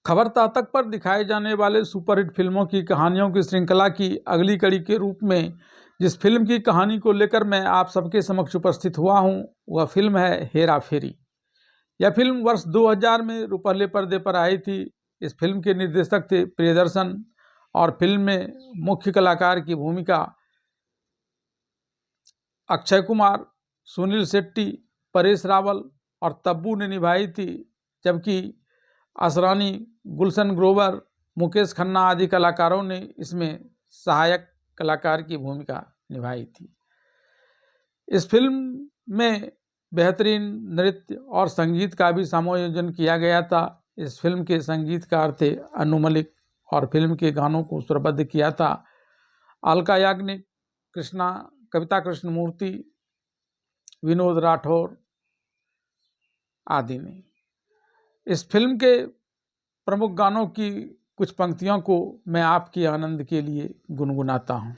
खबरता तक पर दिखाए जाने वाले सुपरहिट फिल्मों की कहानियों की श्रृंखला की अगली कड़ी के रूप में जिस फिल्म की कहानी को लेकर मैं आप सबके समक्ष उपस्थित हुआ हूं, वह फिल्म है हेरा फेरी। यह फिल्म वर्ष 2000 में रुपहले पर्दे पर आई थी। इस फिल्म के निर्देशक थे प्रियदर्शन और फिल्म में मुख्य कलाकार की भूमिका अक्षय कुमार, सुनील शेट्टी, परेश रावल और तब्बू ने निभाई थी, जबकि असरानी, गुलशन ग्रोवर, मुकेश खन्ना आदि कलाकारों ने इसमें सहायक कलाकार की भूमिका निभाई थी। इस फिल्म में बेहतरीन नृत्य और संगीत का भी समायोजन किया गया था। इस फिल्म के संगीतकार थे अनु मलिक और फिल्म के गानों को स्वरबद्ध किया था अलका याग्निक, कविता कृष्णमूर्ति, विनोद राठौर आदि ने। इस फिल्म के प्रमुख गानों की कुछ पंक्तियों को मैं आपके आनंद के लिए गुनगुनाता हूँ।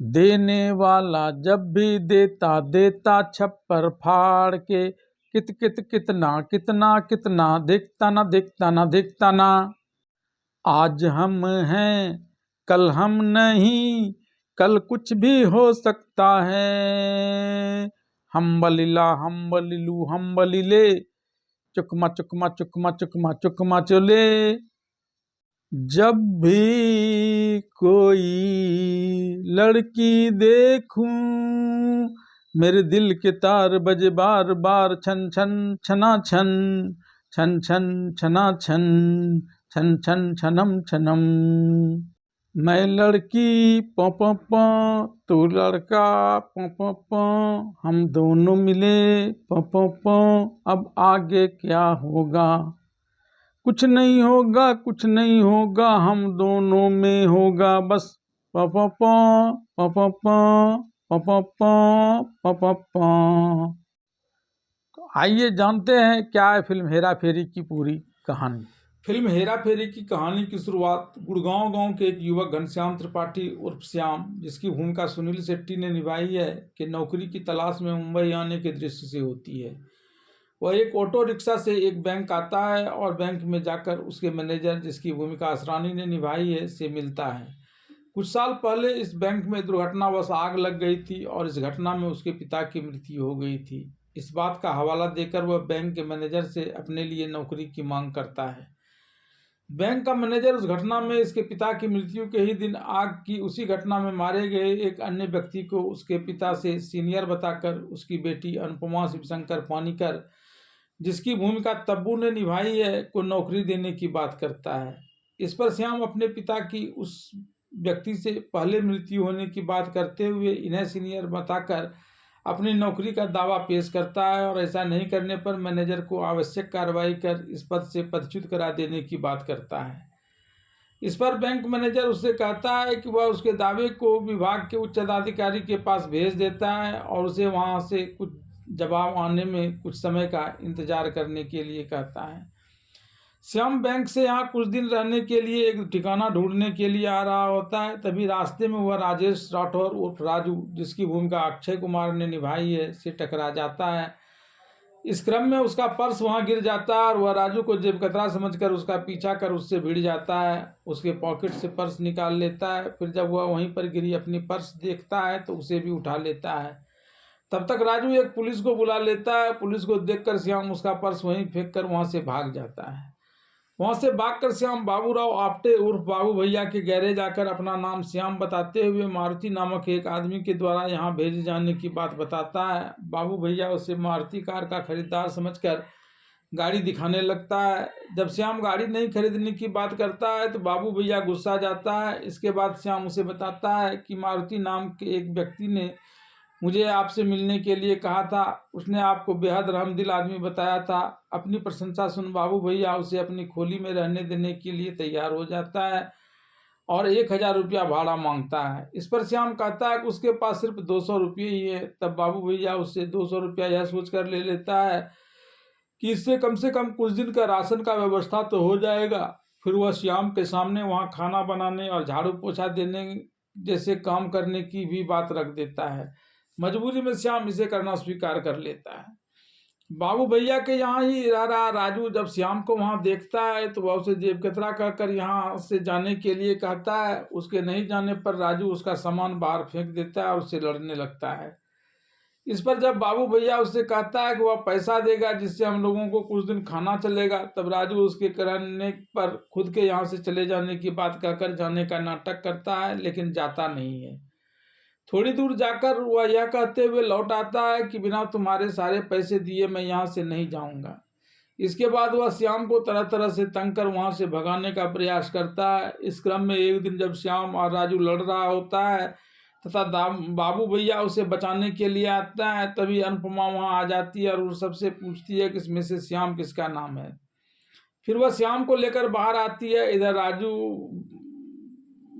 देने वाला जब भी देता देता छप्पर फाड़ के, कित कित कितना कितना कितना, देखता ना देखता ना देखता ना। आज हम हैं कल हम नहीं, कल कुछ भी हो सकता है। हम बलिला हम बलिलू हम बलिले, चुकमा चुकमा चुकमा चुकमा चुकमा चले। जब भी कोई लड़की देखूं, मेरे दिल के तार बजे बार बार, छन छन छना छन, छन छन छना छन, छन छन छनम छनम। मैं लड़की पौ पौ पौ, तू लड़का पौ पौ पौ, हम दोनों मिले पौ पौ पौ, अब आगे क्या होगा? कुछ नहीं होगा कुछ नहीं होगा, हम दोनों में होगा बस पौ पौ पौ पौ पौ पौ पौ पौ पौ पौ। आइए जानते हैं क्या है फिल्म हेरा फेरी की पूरी कहानी। फिल्म हेरा फेरी की कहानी की शुरुआत गुड़गांव गांव के एक युवक घनश्याम त्रिपाठी उर्फ श्याम, जिसकी भूमिका सुनील शेट्टी ने निभाई है, कि नौकरी की तलाश में मुंबई आने के दृश्य से होती है। वह एक ऑटो रिक्शा से एक बैंक आता है और बैंक में जाकर उसके मैनेजर, जिसकी भूमिका असरानी ने निभाई है, से मिलता है। कुछ साल पहले इस बैंक में दुर्घटनावश आग लग गई थी और इस घटना में उसके पिता की मृत्यु हो गई थी। इस बात का हवाला देकर वह बैंक के मैनेजर से अपने लिए नौकरी की मांग करता है। बैंक का मैनेजर उस घटना में इसके पिता की मृत्यु के ही दिन आग की उसी घटना में मारे गए एक अन्य व्यक्ति को उसके पिता से सीनियर बताकर उसकी बेटी अनुपमा शिवशंकर पानीकर, जिसकी भूमिका तब्बू ने निभाई है, को नौकरी देने की बात करता है। इस पर श्याम अपने पिता की उस व्यक्ति से पहले मृत्यु होने की बात करते हुए इन्हें सीनियर बताकर अपनी नौकरी का दावा पेश करता है और ऐसा नहीं करने पर मैनेजर को आवश्यक कार्रवाई कर इस पद से पदच्युत करा देने की बात करता है। इस पर बैंक मैनेजर उससे कहता है कि वह उसके दावे को विभाग के उच्च पदाधिकारी के पास भेज देता है और उसे वहां से कुछ जवाब आने में कुछ समय का इंतजार करने के लिए कहता है। श्याम बैंक से यहाँ कुछ दिन रहने के लिए एक ठिकाना ढूंढने के लिए आ रहा होता है। तभी रास्ते में वह राजेश राठौर उर्फ राजू, जिसकी भूमिका अक्षय कुमार ने निभाई है, से टकरा जाता है। इस क्रम में उसका पर्स वहां गिर जाता है और वह राजू को जेब कतरा समझकर उसका पीछा कर उससे भिड़ जाता है। उसके पॉकेट से पर्स निकाल लेता है। फिर जब वह वहीं पर गिरी अपनी पर्स देखता है तो उसे भी उठा लेता है। तब तक राजू एक पुलिस को बुला लेता है। पुलिस को देखकर श्याम उसका पर्स वहीं फेंक कर वहां से भाग जाता है। वहां से भागकर श्याम बाबूराव आपटे उर्फ बाबू भैया के गैरेज आकर अपना नाम श्याम बताते हुए मारुति नामक एक आदमी के द्वारा यहाँ भेजे जाने की बात बताता है। बाबू भैया उसे मारुति कार का खरीदार समझकर गाड़ी दिखाने लगता है। जब श्याम गाड़ी नहीं खरीदने की बात करता है तो बाबू भैया गुस्सा जाता है। इसके बाद श्याम उसे बताता है कि मारुति नाम के एक व्यक्ति ने मुझे आपसे मिलने के लिए कहा था। उसने आपको बेहद रहमदिल आदमी बताया था। अपनी प्रशंसा सुन बाबू भैया उसे अपनी खोली में रहने देने के लिए तैयार हो जाता है और 1000 रुपया भाड़ा मांगता है। इस पर श्याम कहता है कि उसके पास सिर्फ 200 रुपये ही है। तब बाबू भैया उससे 200 रुपया यह सोच कर ले लेता है कि इससे कम से कम कुछ दिन का राशन का व्यवस्था तो हो जाएगा। फिर वह श्याम के सामने वहाँ खाना बनाने और झाड़ू पोछा देने जैसे काम करने की भी बात रख देता है। मजबूरी में श्याम इसे करना स्वीकार कर लेता है। बाबू भैया के यहाँ ही रह रहा राजू जब श्याम को वहां देखता है तो वह उसे जेब कतरा कहकर यहाँ से जाने के लिए कहता है। उसके नहीं जाने पर राजू उसका सामान बाहर फेंक देता है और उससे लड़ने लगता है। इस पर जब बाबू भैया उससे कहता है कि वह पैसा देगा जिससे हम लोगों को कुछ दिन खाना चलेगा, तब राजू उसके कहने पर खुद के यहाँ से चले जाने की बात कहकर जाने का नाटक करता है, लेकिन जाता नहीं है। थोड़ी दूर जाकर वह यह कहते हुए लौट आता है कि बिना तुम्हारे सारे पैसे दिए मैं यहाँ से नहीं जाऊंगा। इसके बाद वह श्याम को तरह तरह से तंग कर वहां से भगाने का प्रयास करता है। इस क्रम में एक दिन जब श्याम और राजू लड़ रहा होता है तथा बाबू भैया उसे बचाने के लिए आता है, तभी अनुपमा वहां आ जाती है और उन सबसे पूछती है कि इसमें से श्याम किसका नाम है। फिर वह श्याम को लेकर बाहर आती है। इधर राजू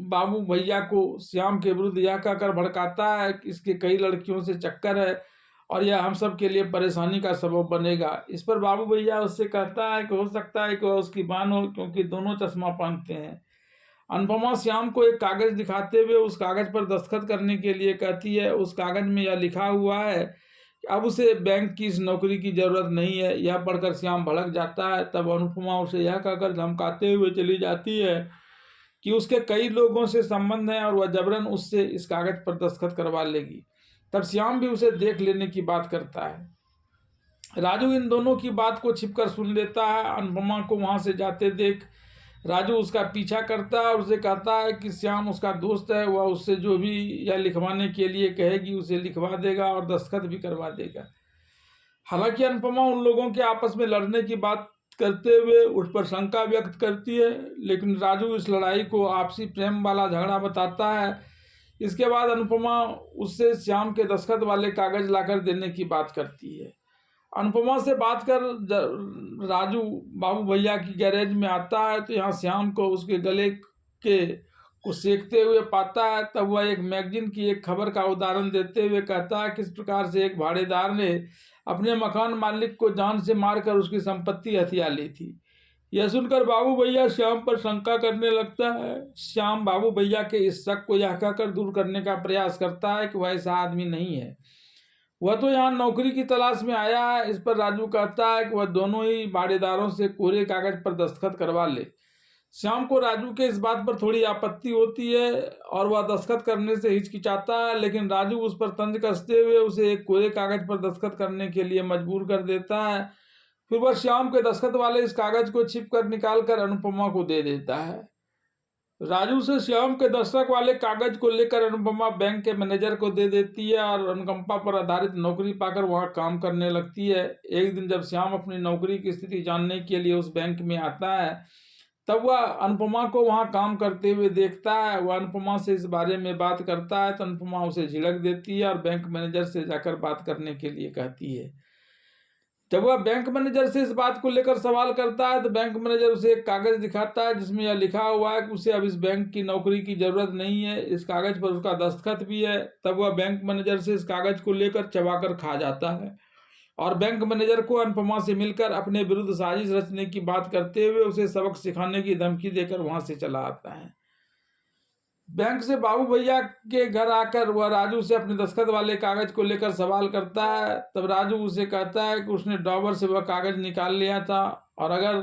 बाबू भैया को श्याम के विरुद्ध यह कहकर भड़काता है कि इसके कई लड़कियों से चक्कर है और यह हम सब के लिए परेशानी का सबब बनेगा। इस पर बाबू भैया उससे कहता है कि हो सकता है कि वह उसकी बान हो, क्योंकि दोनों चश्मा पहनते हैं। अनुपमा श्याम को एक कागज दिखाते हुए उस कागज पर दस्तखत करने के लिए कहती है। उस कागज में यह लिखा हुआ है कि अब उसे बैंक की इस नौकरी की जरूरत नहीं है। यह पढ़कर श्याम भड़क जाता है। तब अनुपमा उसे यह कहकर धमकाते हुए चली जाती है कि उसके कई लोगों से संबंध है और वह जबरन उससे इस कागज पर दस्तखत करवा लेगी। तब श्याम भी उसे देख लेने की बात करता है। राजू इन दोनों की बात को छिपकर सुन लेता है। अनुपमा को वहां से जाते देख राजू उसका पीछा करता है और उसे कहता है कि श्याम उसका दोस्त है, वह उससे जो भी यह लिखवाने के लिए कहेगी उसे लिखवा देगा और दस्तखत भी करवा देगा। हालांकि अनुपमा उन लोगों के आपस में लड़ने की बात करते हुए उस पर शंका व्यक्त करती है, लेकिन राजू इस लड़ाई को आपसी प्रेम वाला झगड़ा बताता है। इसके बाद अनुपमा उससे श्याम के दस्तखत वाले कागज लाकर देने की बात करती है। अनुपमा से बात कर राजू बाबू भैया की गैरेज में आता है तो यहाँ श्याम को उसके गले के को सेकते हुए पाता है। तब वह एक मैगजीन की एक खबर का उदाहरण देते हुए कहता है किस प्रकार से एक भाड़ेदार ने अपने मकान मालिक को जान से मारकर उसकी संपत्ति हथिया ली थी। यह सुनकर बाबू भैया श्याम पर शंका करने लगता है। श्याम बाबू भैया के इस शक को यह कहकर दूर करने का प्रयास करता है कि वह ऐसा आदमी नहीं है, वह तो यहाँ नौकरी की तलाश में आया है। इस पर राजू कहता है कि वह दोनों ही भाड़ेदारों से कोरे कागज पर दस्तखत करवा ले। श्याम को राजू के इस बात पर थोड़ी आपत्ति होती है और वह दस्तखत करने से हिचकिचाता है, लेकिन राजू उस पर तंज कसते हुए उसे एक कोरे कागज पर दस्तखत करने के लिए मजबूर कर देता है। फिर वह श्याम के दस्तखत वाले इस कागज को छिप कर निकाल कर अनुपमा को दे देता है। राजू से श्याम के दस्तखत वाले कागज को लेकर अनुपमा बैंक के मैनेजर को दे देती है और अनुकंपा पर आधारित नौकरी पाकर वहां काम करने लगती है। एक दिन जब श्याम अपनी नौकरी की स्थिति जानने के लिए उस बैंक में आता है तब वह अनुपमा को वहां काम करते हुए देखता है। वह अनुपमा से इस बारे में बात करता है तो अनुपमा उसे झिड़क देती है और बैंक मैनेजर से जाकर बात करने के लिए कहती है। जब वह बैंक मैनेजर से इस बात को लेकर सवाल करता है तो बैंक मैनेजर उसे एक कागज दिखाता है जिसमें यह लिखा हुआ है कि उसे अब इस बैंक की नौकरी की जरूरत नहीं है। इस कागज पर उसका दस्तखत भी है। तब वह बैंक मैनेजर से इस कागज को लेकर चबाकर खा जाता है और बैंक मैनेजर को अनुपमा से मिलकर अपने विरुद्ध साजिश रचने की बात करते हुए उसे सबक सिखाने की धमकी देकर वहां से चला आता है। बैंक से बाबू भैया के घर आकर वह राजू से अपने दस्तखत वाले कागज को लेकर सवाल करता है। तब राजू उसे कहता है कि उसने ड्रॉवर से वह कागज निकाल लिया था और अगर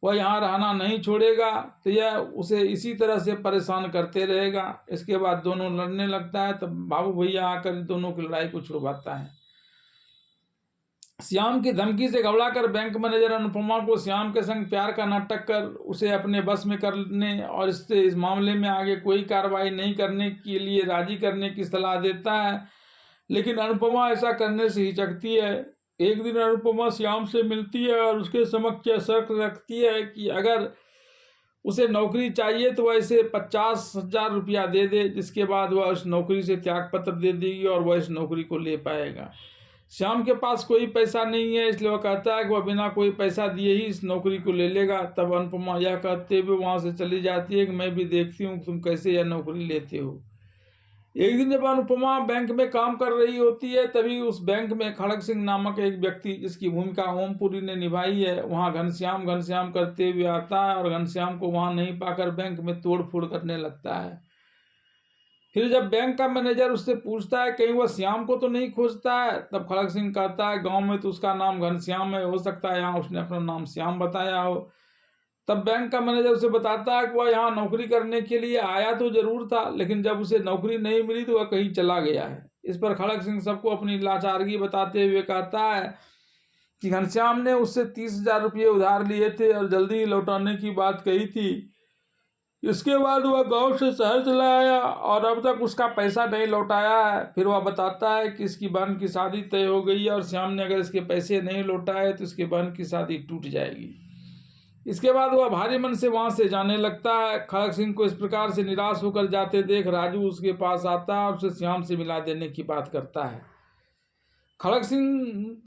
वह यहाँ रहना नहीं छोड़ेगा तो यह उसे इसी तरह से परेशान करते रहेगा। इसके बाद दोनों लड़ने लगता है। तब बाबू भैया आकर दोनों की लड़ाई को छुड़वाता है। श्याम की धमकी से घबराकर बैंक मैनेजर अनुपमा को श्याम के संग प्यार का नाटक कर उसे अपने बस में करने और इससे इस मामले में आगे कोई कार्रवाई नहीं करने के लिए राजी करने की सलाह देता है, लेकिन अनुपमा ऐसा करने से हिचकती है। एक दिन अनुपमा श्याम से मिलती है और उसके समक्ष यह शर्त रखती है कि अगर उसे नौकरी चाहिए तो वह इसे 50,000 रुपया दे दे, जिसके बाद वह उस नौकरी से त्याग पत्र दे देगी और वह इस नौकरी को ले पाएगा। श्याम के पास कोई पैसा नहीं है, इसलिए वह कहता है कि वह बिना कोई पैसा दिए ही इस नौकरी को ले लेगा। तब अनुपमा यह कहते हुए वहां से चली जाती है कि मैं भी देखती हूँ तुम कैसे यह नौकरी लेते हो। एक दिन जब अनुपमा बैंक में काम कर रही होती है तभी उस बैंक में खड़ग सिंह नामक एक व्यक्ति, जिसकी भूमिका ओमपुरी ने निभाई है, वहां घनश्याम घनश्याम करते हुए आता है और घनश्याम को वहां नहीं पाकर बैंक में तोड़ फोड़ करने लगता है। फिर जब बैंक का मैनेजर उससे पूछता है कहीं वह श्याम को तो नहीं खोजता है, तब खड़ग सिंह कहता है गांव में तो उसका नाम घनश्याम है, हो सकता है यहाँ उसने अपना नाम श्याम बताया हो। तब बैंक का मैनेजर उसे बताता है कि वह यहाँ नौकरी करने के लिए आया तो जरूर था, लेकिन जब उसे नौकरी नहीं मिली तो वह कहीं चला गया है। इस पर खड़ग सिंह सबको अपनी लाचारगी बताते हुए कहता है कि घनश्याम ने उससे 30,000 रुपये उधार लिए थे और जल्दी ही लौटाने की बात कही थी। इसके बाद वह गांव से शहर चला आया और अब तक उसका पैसा नहीं लौटाया है। फिर वह बताता है कि इसकी बहन की शादी तय हो गई है और श्याम ने अगर इसके पैसे नहीं लौटाए तो इसकी बहन की शादी टूट जाएगी। इसके बाद वह भारी मन से वहां से जाने लगता है। खड़ग सिंह को इस प्रकार से निराश होकर जाते देख राजू उसके पास आता है और उसे श्याम से मिला देने की बात करता है। खड़ग सिंह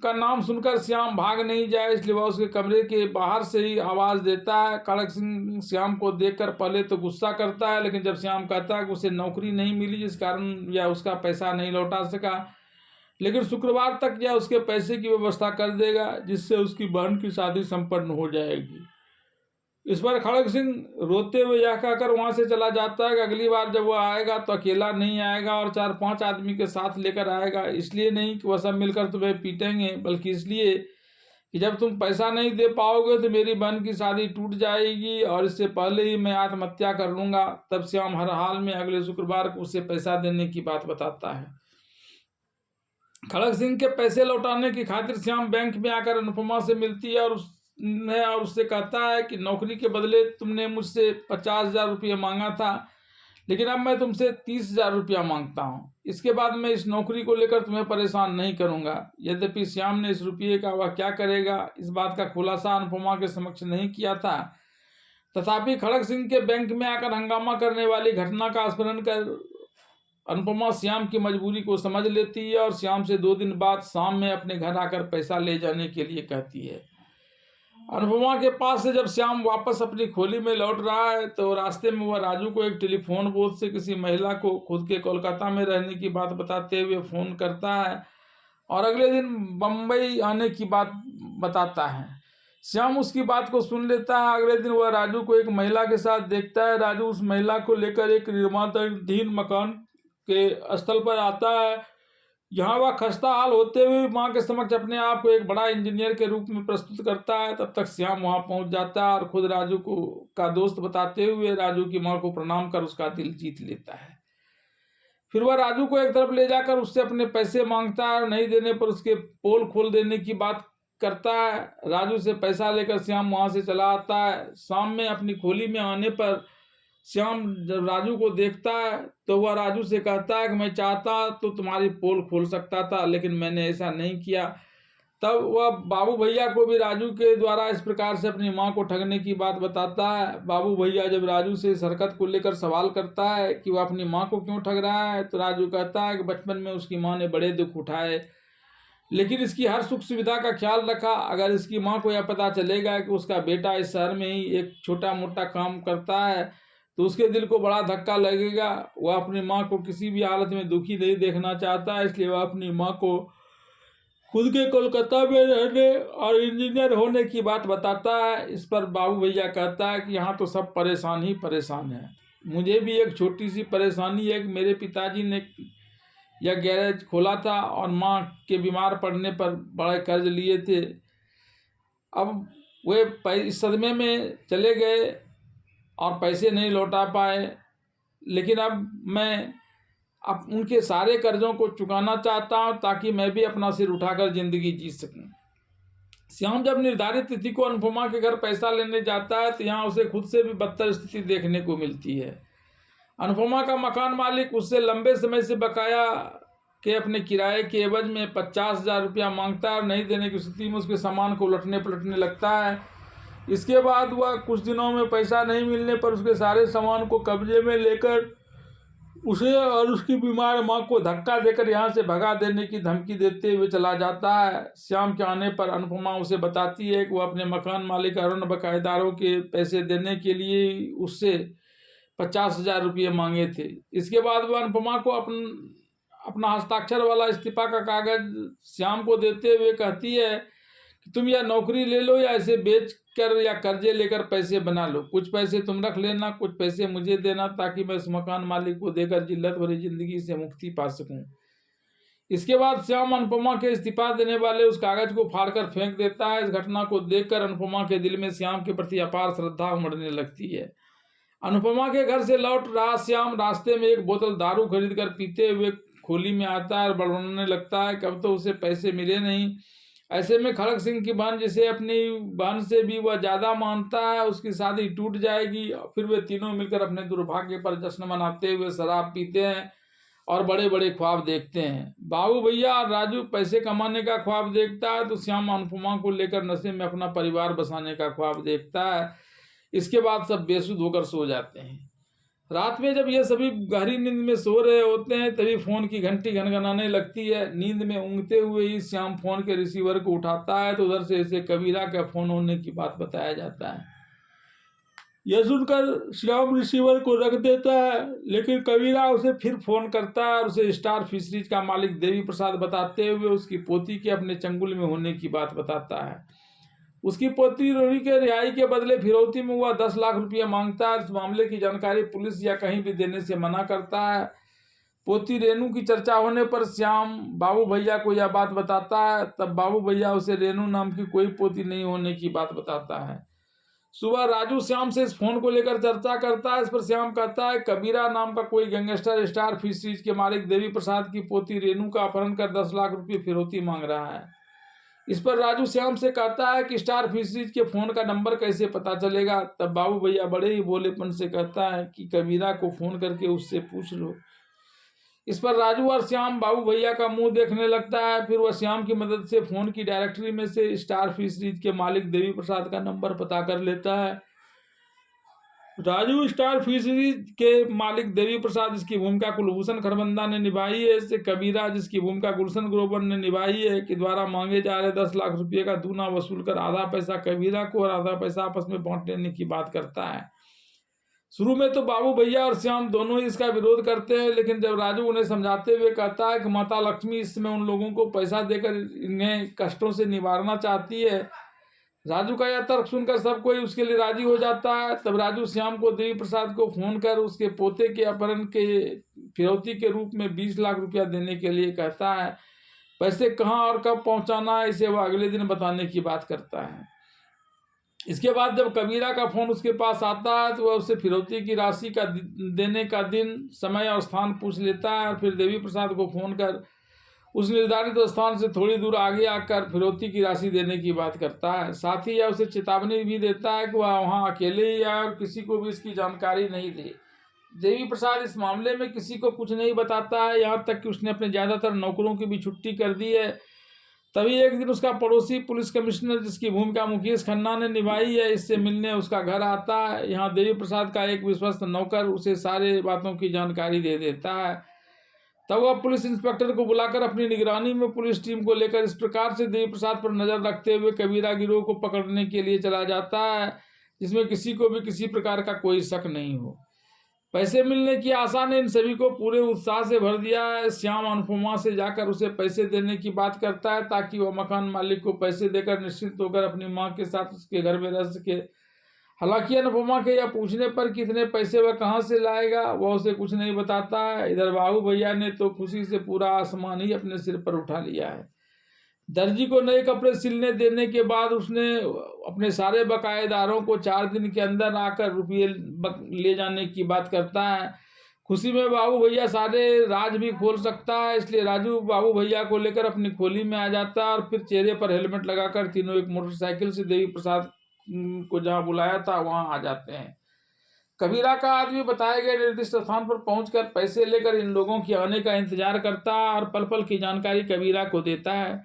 का नाम सुनकर श्याम भाग नहीं जाए, इसलिए वह उसके कमरे के बाहर से ही आवाज देता है। खड़ग सिंह श्याम को देखकर पहले तो गुस्सा करता है, लेकिन जब श्याम कहता है कि उसे नौकरी नहीं मिली जिस कारण यह उसका पैसा नहीं लौटा सका, लेकिन शुक्रवार तक यह उसके पैसे की व्यवस्था कर देगा जिससे उसकी बहन की शादी संपन्न हो जाएगी। इस पर खड़ग सिंह रोते हुए यह कहकर वहां से चला जाता है कि अगली बार जब वह आएगा तो अकेला नहीं आएगा और 4-5 आदमी के साथ लेकर आएगा। इसलिए नहीं कि वह सब मिलकर तुम्हें पीटेंगे, बल्कि इसलिए कि जब तुम पैसा नहीं दे पाओगे तो मेरी बहन की शादी टूट जाएगी और इससे पहले ही मैं आत्महत्या कर लूंगा। तब श्याम हर हाल में अगले शुक्रवार को उसे पैसा देने की बात बताता है। खड़ग सिंह के पैसे लौटाने की खातिर श्याम बैंक में आकर अनुपमा से मिलती है और उससे कहता है कि नौकरी के बदले तुमने मुझसे 50,000 रुपये मांगा था, लेकिन अब मैं तुमसे 30,000 रुपया मांगता हूँ। इसके बाद मैं इस नौकरी को लेकर तुम्हें परेशान नहीं करूंगा। यद्यपि श्याम ने इस रुपये का वह क्या करेगा इस बात का खुलासा अनुपमा के समक्ष नहीं किया था, तथापि खड़ग सिंह के बैंक में आकर हंगामा करने वाली घटना का स्मरण कर अनुपमा श्याम की मजबूरी को समझ लेती है और श्याम से 2 दिन बाद शाम में अपने घर आकर पैसा ले जाने के लिए कहती है। अनुपमा के पास से जब श्याम वापस अपनी खोली में लौट रहा है तो रास्ते में वह राजू को एक टेलीफोन बूथ से किसी महिला को खुद के कोलकाता में रहने की बात बताते हुए फोन करता है और अगले दिन बम्बई आने की बात बताता है। श्याम उसकी बात को सुन लेता है। अगले दिन वह राजू को एक महिला के साथ देखता है। राजू उस महिला को लेकर एक निर्माणाधीन मकान के स्थल पर आता है। यहाँ वह खस्ता हाल होते हुए माँ के समक्ष अपने आप को एक बड़ा इंजीनियर के रूप में प्रस्तुत करता है। तब तक श्याम वहाँ पहुँच जाता है और खुद राजू को का दोस्त बताते हुए राजू की माँ को प्रणाम कर उसका दिल जीत लेता है। फिर वह राजू को एक तरफ ले जाकर उससे अपने पैसे मांगता है और नहीं देने पर उसके पोल खोल देने की बात करता है। राजू से पैसा लेकर श्याम वहाँ से चला आता है। शाम में अपनी खोली में आने पर श्याम जब राजू को देखता है तो वह राजू से कहता है कि मैं चाहता तो तुम्हारी पोल खोल सकता था, लेकिन मैंने ऐसा नहीं किया। तब वह बाबू भैया को भी राजू के द्वारा इस प्रकार से अपनी मां को ठगने की बात बताता है। बाबू भैया जब राजू से इस हरकत को लेकर सवाल करता है कि वह अपनी मां को क्यों ठग रहा है, तो राजू कहता है कि बचपन में उसकी मां ने बड़े दुख उठाए, लेकिन इसकी हर सुख सुविधा का ख्याल रखा। अगर इसकी मां को यह पता चलेगा कि उसका बेटा इस शहर में ही एक छोटा मोटा काम करता है तो उसके दिल को बड़ा धक्का लगेगा। वह अपनी माँ को किसी भी हालत में दुखी नहीं देखना चाहता है, इसलिए वह अपनी माँ को खुद के कोलकाता में रहने और इंजीनियर होने की बात बताता है। इस पर बाबू भैया कहता है कि यहाँ तो सब परेशान ही परेशान है। मुझे भी एक छोटी सी परेशानी है कि मेरे पिताजी ने यह गैरेज खोला था और माँ के बीमार पड़ने पर बड़े कर्ज लिए थे। अब वे इस सदमे में चले गए और पैसे नहीं लौटा पाए, लेकिन अब मैं उनके सारे कर्जों को चुकाना चाहता हूं ताकि मैं भी अपना सिर उठाकर जिंदगी जी सकूं। श्याम जब निर्धारित तिथि को अनुपमा के घर पैसा लेने जाता है तो यहाँ उसे खुद से भी बदतर स्थिति देखने को मिलती है। अनुपमा का मकान मालिक उससे लंबे समय से बकाया के अपने किराए के एवज में 50,000 रुपया मांगता है और नहीं देने की स्थिति में उसके सामान को उलटने पलटने लगता है। इसके बाद वह कुछ दिनों में पैसा नहीं मिलने पर उसके सारे सामान को कब्जे में लेकर उसे और उसकी बीमार मां को धक्का देकर यहाँ से भगा देने की धमकी देते हुए चला जाता है। श्याम के आने पर अनुपमा उसे बताती है कि वह अपने मकान मालिक और अन्य बकायेदारों के पैसे देने के लिए उससे 50,000 रुपये मांगे थे। इसके बाद वह अनुपमा को अपना हस्ताक्षर वाला इस्तीफा का कागज श्याम को देते हुए कहती है कि तुम या नौकरी ले लो या इसे बेच कर या कर्जे लेकर पैसे बना लो, कुछ पैसे तुम रख लेना, कुछ पैसे मुझे देना, ताकि मैं इस मकान मालिक को देकर जिल्लत भरी जिंदगी से मुक्ति पा सकूं। इसके बाद श्याम अनुपमा के इस्तीफा देने वाले उस कागज को फाड़कर फेंक देता है। इस घटना को देखकर अनुपमा के दिल में श्याम के प्रति अपार श्रद्धा उमड़ने लगती है। अनुपमा के घर से लौट रहा श्याम रास्ते में एक बोतल दारू खरीद कर पीते हुए खोली में आता है और बड़बड़ाने लगता है कि अब तो उसे पैसे मिले नहीं। ऐसे में खड़ग सिंह की बहन, जिसे अपनी बहन से भी वह ज्यादा मानता है, उसकी शादी टूट जाएगी। फिर वे तीनों मिलकर अपने दुर्भाग्य पर जश्न मनाते हुए शराब पीते हैं और बड़े बड़े ख्वाब देखते हैं। बाबू भैया और राजू पैसे कमाने का ख्वाब देखता है, तो श्याम अनुपमा को लेकर नशे में अपना परिवार बसाने का ख्वाब देखता है। इसके बाद सब बेसुध होकर सो जाते हैं। रात में जब ये सभी गहरी नींद में सो रहे होते हैं, तभी फोन की घंटी घनघनाने लगती है। नींद में ऊँघते हुए ही श्याम फोन के रिसीवर को उठाता है, तो उधर से इसे कबीरा का फोन होने की बात बताया जाता है। यह सुनकर श्याम रिसीवर को रख देता है, लेकिन कबीरा उसे फिर फोन करता है और उसे स्टार फिशरीज का मालिक देवी प्रसाद बताते हुए उसकी पोती के अपने चंगुल में होने की बात बताता है। उसकी पोती रोही के रिहाई के बदले फिरौती में वह 10 लाख रुपया मांगता है। इस मामले की जानकारी पुलिस या कहीं भी देने से मना करता है। पोती रेनू की चर्चा होने पर श्याम बाबू भैया को यह बात बताता है। तब बाबू भैया उसे रेनू नाम की कोई पोती नहीं होने की बात बताता है। सुबह राजू श्याम से इस फोन को लेकर चर्चा करता है। इस पर श्याम कहता है कबीरा नाम का कोई गैंगस्टर स्टार फिशरीज के मालिक देवी प्रसाद की पोती रेनू का अपहरण कर 10 लाख रुपये फिरौती मांग रहा है। इस पर राजू श्याम से कहता है कि स्टार फिशरीज के फोन का नंबर कैसे पता चलेगा। तब बाबू भैया बड़े ही भोलेपन से कहता है कि कबीरा को फोन करके उससे पूछ लो। इस पर राजू और श्याम बाबू भैया का मुंह देखने लगता है। फिर वह श्याम की मदद से फोन की डायरेक्टरी में से स्टार फिशरीज के मालिक देवी प्रसाद का नंबर पता कर लेता है। राजू स्टार फिशरीज के मालिक देवी प्रसाद, जिसकी भूमिका कुलभूषण खरबंदा ने निभाई है, इससे कबीरा, जिसकी भूमिका गुलशन ग्रोवर ने निभाई है, कि द्वारा मांगे जा रहे 10 लाख रुपये का दूना वसूल कर आधा पैसा कबीरा को और आधा पैसा आपस में बांट लेने की बात करता है। शुरू में तो बाबू भैया और श्याम दोनों ही इसका विरोध करते हैं, लेकिन जब राजू उन्हें समझाते हुए कहता है कि माता लक्ष्मी इस समय उन लोगों को पैसा देकर इन्हें कष्टों से निवारना चाहती है, राजू का यह तर्क सुनकर सब कोई उसके लिए राजी हो जाता है। तब राजू श्याम को देवी प्रसाद को फोन कर उसके पोते के अपहरण के फिरौती के रूप में 20 लाख रुपया देने के लिए कहता है। पैसे कहाँ और कब पहुंचाना है, इसे वह अगले दिन बताने की बात करता है। इसके बाद जब कबीरा का फोन उसके पास आता है, तो वह उससे फिरौती की राशि का देने का दिन, समय और स्थान पूछ लेता है और फिर देवी प्रसाद को फोन कर उस निर्धारित स्थान से थोड़ी दूर आगे आकर फिरौती की राशि देने की बात करता है। साथ ही यह उसे चेतावनी भी देता है कि वह वहाँ अकेले ही आए और किसी को भी इसकी जानकारी नहीं दे। देवी प्रसाद इस मामले में किसी को कुछ नहीं बताता है, यहाँ तक कि उसने अपने ज़्यादातर नौकरों की भी छुट्टी कर दी है। तभी एक दिन उसका पड़ोसी पुलिस कमिश्नर, जिसकी भूमिका मुकेश खन्ना ने निभाई है, इससे मिलने उसका घर आता है। यहाँ देवी प्रसाद का एक विश्वस्त नौकर उसे सारे बातों की जानकारी दे देता है। तब वह पुलिस इंस्पेक्टर को बुलाकर अपनी निगरानी में पुलिस टीम को लेकर इस प्रकार से देवी प्रसाद पर नजर रखते हुए कबीरा गिरोह को पकड़ने के लिए चला जाता है, जिसमें किसी को भी किसी प्रकार का कोई शक नहीं हो। पैसे मिलने की आशा ने इन सभी को पूरे उत्साह से भर दिया है। श्याम अनुपमा से जाकर उसे पैसे देने की बात करता है, ताकि वह मकान मालिक को पैसे देकर निश्चिंत होकर अपनी माँ के साथ उसके घर में रह सके। हालांकि अनुपमा के यह पूछने पर कितने पैसे वह कहाँ से लाएगा, वह उसे कुछ नहीं बताता है। इधर बाबू भैया ने तो खुशी से पूरा आसमान ही अपने सिर पर उठा लिया है। दर्जी को नए कपड़े सिलने देने के बाद उसने अपने सारे बकायेदारों को 4 दिन के अंदर आकर रुपये ले जाने की बात करता है। खुशी में बाबू भैया सारे राज भी खोल सकता है, इसलिए राजू बाबू भैया को लेकर अपनी खोली में आ जाता है और फिर चेहरे पर हेलमेट लगाकर तीनों एक मोटरसाइकिल से देवी प्रसाद को जहाँ बुलाया था वहाँ आ जाते हैं। कबीरा का आदमी बताए गए निर्दिष्ट स्थान पर पहुंचकर पैसे लेकर इन लोगों के आने का इंतजार करता है और पल पल की जानकारी कबीरा को देता है।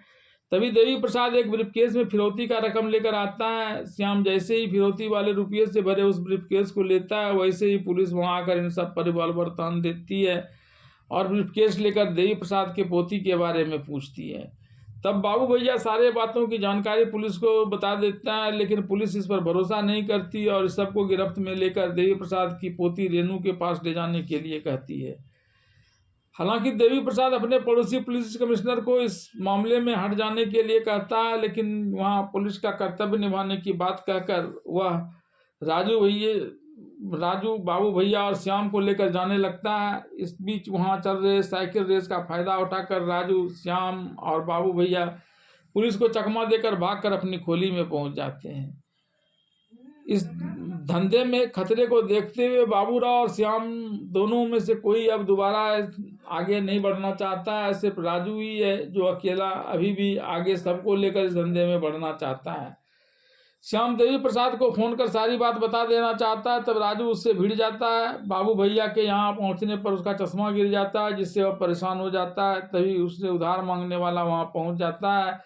तभी देवी प्रसाद एक ब्रीफकेस में फिरौती का रकम लेकर आता है। श्याम जैसे ही फिरौती वाले रुपये से भरे उस ब्रीफकेस को लेता है, वैसे ही पुलिस वहां आकर इन सब पर रिवॉल्वर तान देती है और ब्रीफकेस लेकर देवी प्रसाद के पोती के बारे में पूछती है। तब बाबू भैया सारे बातों की जानकारी पुलिस को बता देता है, लेकिन पुलिस इस पर भरोसा नहीं करती और इस सबको गिरफ्त में लेकर देवी प्रसाद की पोती रेनू के पास ले जाने के लिए कहती है। हालांकि देवी प्रसाद अपने पड़ोसी पुलिस कमिश्नर को इस मामले में हट जाने के लिए कहता है, लेकिन वहां पुलिस का कर्तव्य निभाने की बात कहकर वह राजू, बाबू भैया और श्याम को लेकर जाने लगता है। इस बीच वहां चल रहे साइकिल रेस का फायदा उठाकर राजू, श्याम और बाबू भैया पुलिस को चकमा देकर भागकर अपनी खोली में पहुंच जाते हैं। इस धंधे में खतरे को देखते हुए बाबूराव और श्याम दोनों में से कोई अब दोबारा आगे नहीं बढ़ना चाहता है। सिर्फ राजू ही है जो अकेला अभी भी आगे सबको लेकर इस धंधे में बढ़ना चाहता है। श्याम देवी प्रसाद को फोन कर सारी बात बता देना चाहता है, तब राजू उससे भिड़ जाता है। बाबू भैया के यहाँ पहुँचने पर उसका चश्मा गिर जाता है, जिससे वह परेशान हो जाता है। तभी उससे उधार मांगने वाला वहाँ पहुँच जाता है।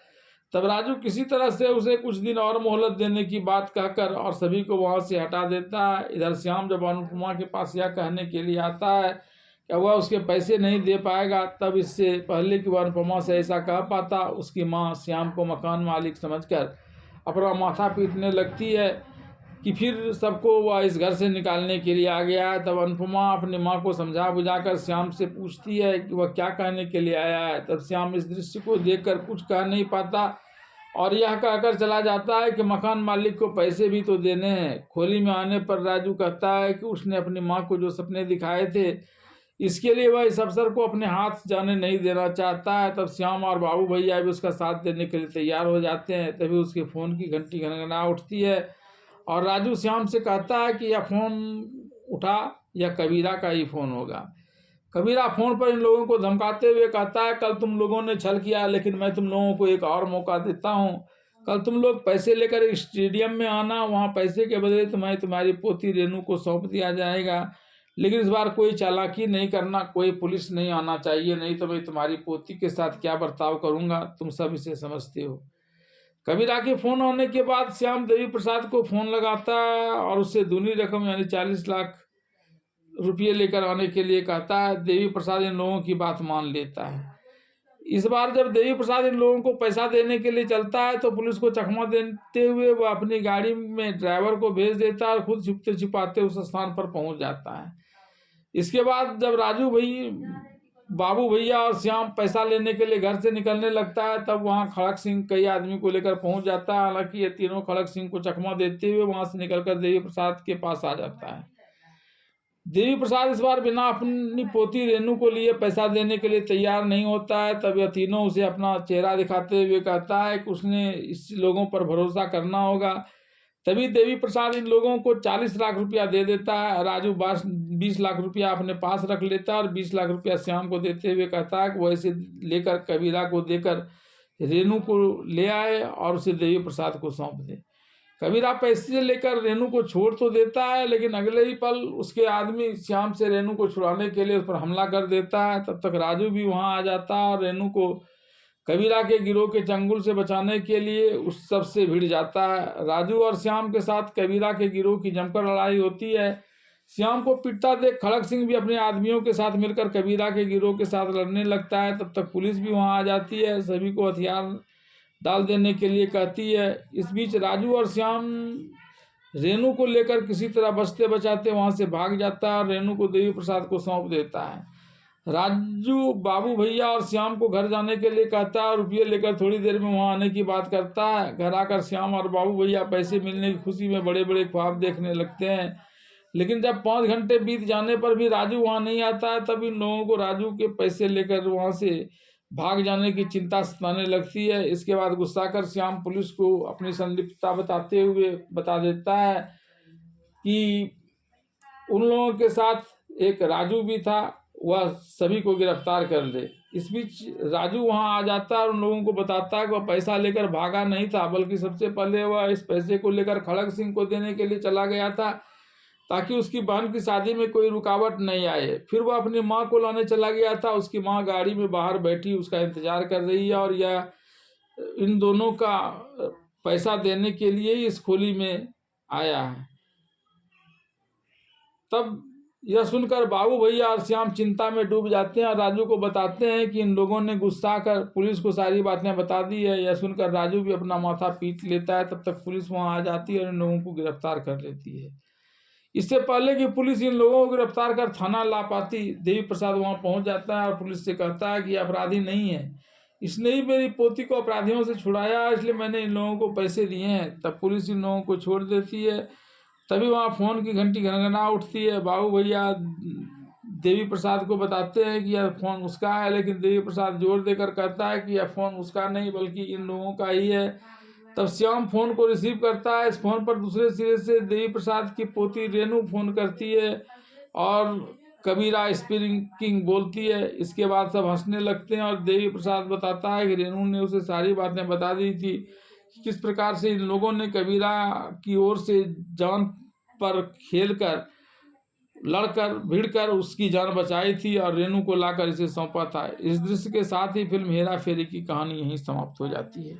तब राजू किसी तरह से उसे कुछ दिन और मोहलत देने की बात कहकर और सभी को वहां से हटा देता है। इधर श्याम जब अनुपमा के पास यह कहने के लिए आता है कि वह उसके पैसे नहीं दे पाएगा, तब इससे पहले कि वह अनुपमा से ऐसा कह पाता, उसकी माँ श्याम को मकान मालिक समझकर अपना माथा पीटने लगती है कि फिर सबको वह इस घर से निकालने के लिए आ गया है। तब अनुपमा अपनी माँ को समझा बुझाकर श्याम से पूछती है कि वह क्या कहने के लिए आया है। तब श्याम इस दृश्य को देखकर कुछ कह नहीं पाता और यह कहकर चला जाता है कि मकान मालिक को पैसे भी तो देने हैं। खोली में आने पर राजू कहता है कि उसने अपनी माँ को जो सपने दिखाए थे, इसके लिए वह इस अफसर को अपने हाथ जाने नहीं देना चाहता है। तब श्याम और बाबू भैया भी उसका साथ देने के लिए तैयार हो जाते हैं। तभी उसके फ़ोन की घंटी घनघना उठती है और राजू श्याम से कहता है कि यह फ़ोन उठा, यह कबीरा का ही फ़ोन होगा। कबीरा फ़ोन पर इन लोगों को धमकाते हुए कहता है, कल तुम लोगों ने छल किया, लेकिन मैं तुम लोगों को एक और मौका देता हूँ। कल तुम लोग पैसे लेकर स्टेडियम में आना, वहाँ पैसे के बदले तुम्हें तुम्हारी पोती रेनू को सौंप दिया जाएगा। लेकिन इस बार कोई चालाकी नहीं करना, कोई पुलिस नहीं आना चाहिए, नहीं तो मैं तुम्हारी पोती के साथ क्या बर्ताव करूँगा तुम सब इसे समझते हो। कबीरा के फ़ोन आने के बाद श्याम देवी प्रसाद को फ़ोन लगाता है और उससे दूनी रकम यानी 40 लाख रुपये लेकर आने के लिए कहता है। देवी प्रसाद इन लोगों की बात मान लेता है। इस बार जब देवी प्रसाद इन लोगों को पैसा देने के लिए चलता है तो पुलिस को चकमा देते हुए वह अपनी गाड़ी में ड्राइवर को भेज देता है और खुद छुपते छिपाते उस स्थान पर पहुंच जाता है। इसके बाद जब राजू बाबू भैया और श्याम पैसा लेने के लिए घर से निकलने लगता है, तब वहाँ खड़क सिंह कई आदमी को लेकर पहुंच जाता है। हालांकि ये तीनों खड़क सिंह को चकमा देते हुए वहां से निकलकर देवी प्रसाद के पास आ जाता है। देवी प्रसाद इस बार बिना अपनी पोती रेनू को लिए पैसा देने के लिए तैयार नहीं होता है। तब यह तीनों उसे अपना चेहरा दिखाते हुए कहता है कि उसने इस लोगों पर भरोसा करना होगा। तभी देवी प्रसाद इन लोगों को 40 लाख रुपया दे देता है। राजू 20 लाख रुपया अपने पास रख लेता है और 20 लाख रुपया श्याम को देते हुए कहता है कि वह इसे लेकर कबीरा को देकर रेनू को ले आए और उसे देवी प्रसाद को सौंप दे। कबीरा पैसे लेकर रेनू को छोड़ तो देता है, लेकिन अगले ही पल उसके आदमी श्याम से रेनू को छुड़ाने के लिए उस पर हमला कर देता है। तब तक राजू भी वहां आ जाता है और रेनू को कबीरा के गिरोह के चंगुल से बचाने के लिए उस सब से भिड़ जाता है। राजू और श्याम के साथ कबीरा के गिरोह की जमकर लड़ाई होती है। श्याम को पिटता देख खड़क सिंह भी अपने आदमियों के साथ मिलकर कबीरा के गिरोह के साथ लड़ने लगता है। तब तक पुलिस भी वहां आ जाती है, सभी को हथियार डाल देने के लिए कहती है। इस बीच राजू और श्याम रेनू को लेकर किसी तरह बचते बचाते वहां से भाग जाता है और रेनू को देवी प्रसाद को सौंप देता है। राजू बाबू भैया और श्याम को घर जाने के लिए कहता है और रुपये लेकर थोड़ी देर में वहां आने की बात करता है। घर आकर श्याम और बाबू भैया पैसे मिलने की खुशी में बड़े बड़े ख्वाब देखने लगते हैं, लेकिन जब 5 घंटे बीत जाने पर भी राजू वहां नहीं आता है, तब इन लोगों को राजू के पैसे लेकर वहां से भाग जाने की चिंता सताने लगती है। इसके बाद गुस्सा कर श्याम पुलिस को अपनी संलिप्तता बताते हुए बता देता है कि उन लोगों के साथ एक राजू भी था, वह सभी को गिरफ्तार कर ले। इस बीच राजू वहां आ जाता है और उन लोगों को बताता है कि वह पैसा लेकर भागा नहीं था, बल्कि सबसे पहले वह इस पैसे को लेकर खड़क सिंह को देने के लिए चला गया था ताकि उसकी बहन की शादी में कोई रुकावट नहीं आए। फिर वह अपनी माँ को लाने चला गया था। उसकी माँ गाड़ी में बाहर बैठी उसका इंतजार कर रही है और यह इन दोनों का पैसा देने के लिए ही इस खोली में आया है। तब यह सुनकर बाबू भैया और श्याम चिंता में डूब जाते हैं और राजू को बताते हैं कि इन लोगों ने गुस्सा कर पुलिस को सारी बातें बता दी है। यह सुनकर राजू भी अपना माथा पीट लेता है। तब तक पुलिस वहां आ जाती है और इन लोगों को गिरफ्तार कर लेती है। इससे पहले कि पुलिस इन लोगों को गिरफ्तार कर थाना ला पाती, देवी प्रसाद वहां पहुंच जाता है और पुलिस से कहता है कि अपराधी नहीं है, इसने ही मेरी पोती को अपराधियों से छुड़ाया, इसलिए मैंने इन लोगों को पैसे दिए हैं। तब पुलिस इन लोगों को छोड़ देती है। तभी वहाँ फ़ोन की घंटी घनघना उठती है। बाबू भैया देवी प्रसाद को बताते हैं कि यह फ़ोन उसका है, लेकिन देवी प्रसाद जोर देकर कहता है कि यह फ़ोन उसका नहीं बल्कि इन लोगों का ही है। तब श्याम फ़ोन को रिसीव करता है। इस फ़ोन पर दूसरे सिरे से देवी प्रसाद की पोती रेनू फ़ोन करती है और कबीरा स्पीकिंग बोलती है। इसके बाद सब हंसने लगते हैं और देवी प्रसाद बताता है कि रेनू ने उसे सारी बातें बता दी थी, किस प्रकार से इन लोगों ने कबीरा की ओर से जान पर खेलकर लड़कर भिड़कर उसकी जान बचाई थी और रेनू को लाकर इसे सौंपा था। इस दृश्य के साथ ही फिल्म हेरा फेरी की कहानी यहीं समाप्त हो जाती है।